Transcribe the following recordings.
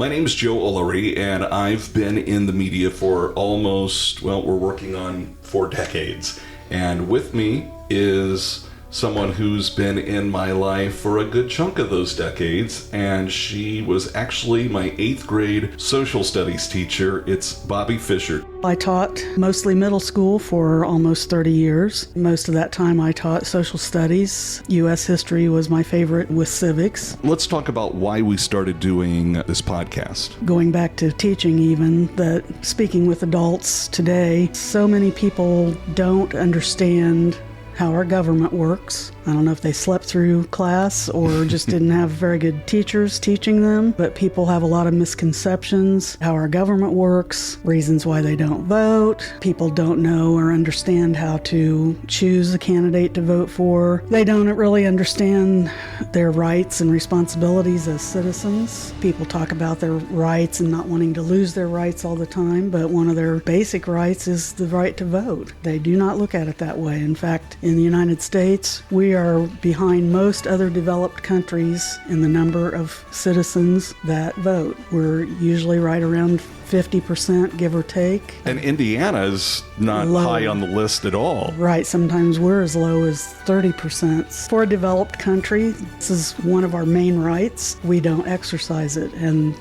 My name is Joe Ulery, and I've been in the media for we're working on 4 decades. And with me is someone who's been in my life for a good chunk of those decades, and she was actually my 8th grade social studies teacher. It's Bobbi Fisher. I taught mostly middle school for almost 30 years. Most of that time I taught social studies. U.S. history was my favorite with civics. Let's talk about why we started doing this podcast. Going back to teaching even, that speaking with adults today, so many people don't understand how our government works. I don't know if they slept through class or just didn't have very good teachers teaching them, but people have a lot of misconceptions how our government works, reasons why they don't vote. People don't know or understand how to choose a candidate to vote for. They don't really understand their rights and responsibilities as citizens. People talk about their rights and not wanting to lose their rights all the time, but one of their basic rights is the right to vote. They do not look at it that way. In fact, in the United States, we are behind most other developed countries in the number of citizens that vote. We're usually right around 50%, give or take. And Indiana's not high on the list at all. Right, sometimes we're as low as 30%. For a developed country, this is one of our main rights. We don't exercise it, and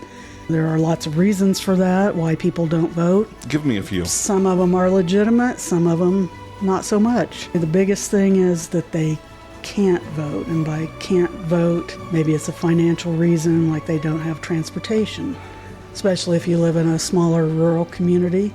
there are lots of reasons for that, why people don't vote. Give me a few. Some of them are legitimate, some of them not so much. The biggest thing is that they can't vote, and by can't vote, maybe it's a financial reason, like they don't have transportation, especially if you live in a smaller rural community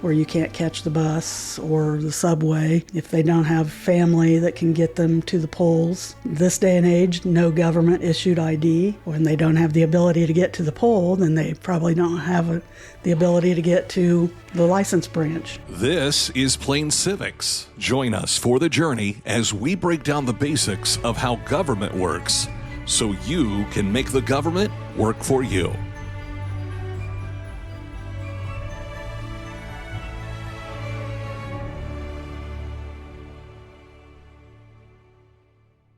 where you can't catch the bus or the subway, if they don't have family that can get them to the polls. This day and age, no government issued ID. When they don't have the ability to get to the poll, then they probably don't have the ability to get to the license branch. This is Plain Civics. Join us for the journey as we break down the basics of how government works so you can make the government work for you.